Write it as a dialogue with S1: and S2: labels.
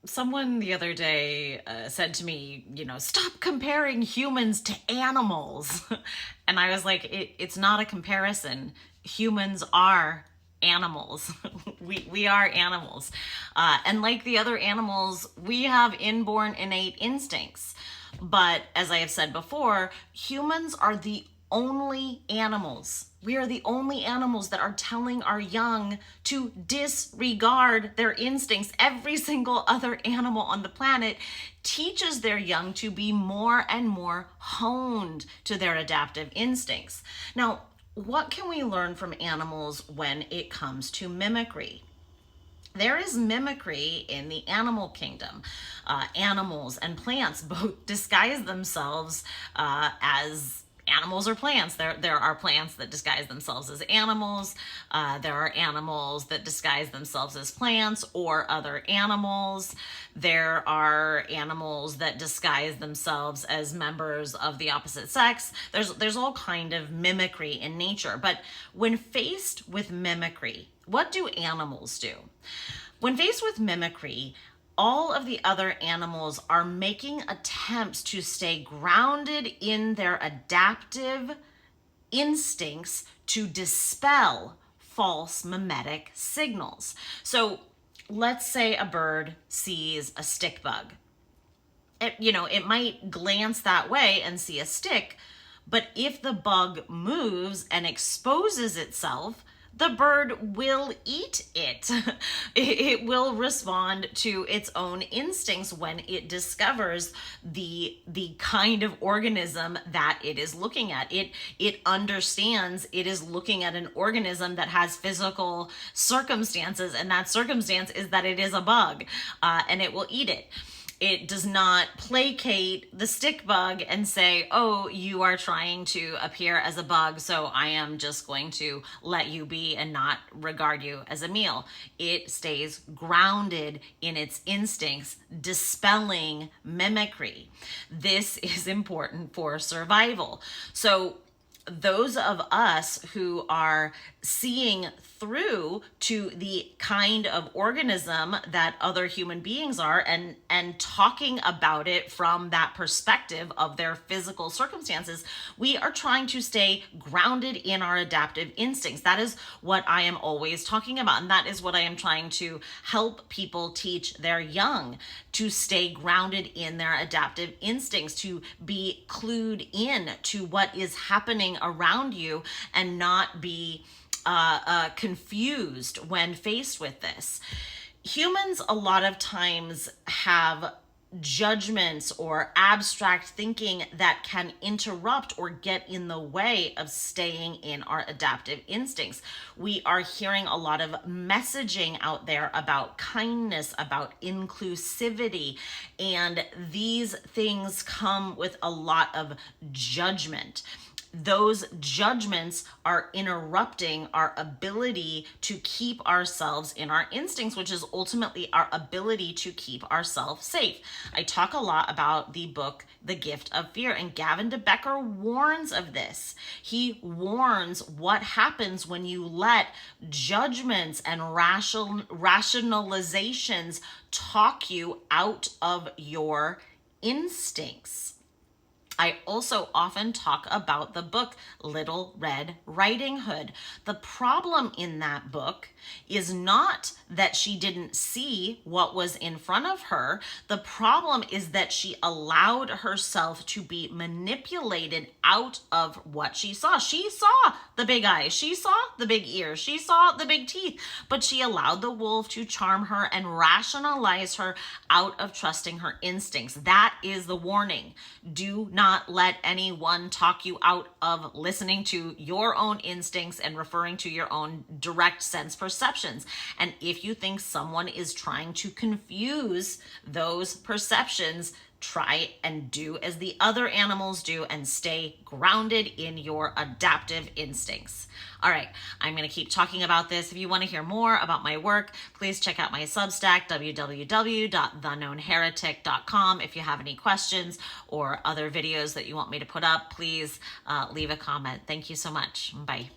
S1: Someone the other day said to me, stop comparing humans to animals. And I was like, it's not a comparison. Humans are animals. We are animals. And like the other animals, we have inborn innate instincts. But as I have said before, humans are the only animals. We are the only animals that are telling our young to disregard their instincts. Every single other animal on the planet teaches their young to be more and more honed to their adaptive instincts. Now, what can we learn from animals when it comes to mimicry? There is mimicry in the animal kingdom. Animals and plants both disguise themselves as animals or plants. There are plants that disguise themselves as animals. There are animals that disguise themselves as plants or other animals. There are animals that disguise themselves as members of the opposite sex. There's all kind of mimicry in nature. But when faced with mimicry, what do animals do? When faced with mimicry, all of the other animals are making attempts to stay grounded in their adaptive instincts to dispel false mimetic signals. So let's say a bird sees a stick bug. It might glance that way and see a stick, but if the bug moves and exposes itself, the bird will eat it. It will respond to its own instincts when it discovers the kind of organism that it is looking at. It understands it is looking at an organism that has physical circumstances, and that circumstance is that it is a bug, and it will eat it. It does not placate the stick bug and say, oh, you are trying to appear as a bug, so I am just going to let you be and not regard you as a meal. It stays grounded in its instincts, dispelling mimicry. This is important for survival. So those of us who are seeing through to the kind of organism that other human beings are and talking about it from that perspective of their physical circumstances, we are trying to stay grounded in our adaptive instincts. That is what I am always talking about, and that is what I am trying to help people teach their young, to stay grounded in their adaptive instincts, to be clued in to what is happening around you and not be confused when faced with this. Humans a lot of times have judgments or abstract thinking that can interrupt or get in the way of staying in our adaptive instincts. We are hearing a lot of messaging out there about kindness, about inclusivity, and these things come with a lot of judgment. Those judgments are interrupting our ability to keep ourselves in our instincts, which is ultimately our ability to keep ourselves safe. I talk a lot about the book, The Gift of Fear, and Gavin de Becker warns of this. He warns what happens when you let judgments and rationalizations talk you out of your instincts. I also often talk about the book Little Red Riding Hood. The problem in that book is not that she didn't see what was in front of her. The problem is that she allowed herself to be manipulated out of what she saw. She saw the big eyes, she saw the big ears, she saw the big teeth, but she allowed the wolf to charm her and rationalize her out of trusting her instincts. That is the warning. Do not let anyone talk you out of listening to your own instincts and referring to your own direct sense perceptions. And if you think someone is trying to confuse those perceptions, try and do as the other animals do and stay grounded in your adaptive instincts. All right, I'm going to keep talking about this. If you want to hear more about my work, please check out my Substack, www.theknownheretic.com. If you have any questions or other videos that you want me to put up, please leave a comment. Thank you so much. Bye.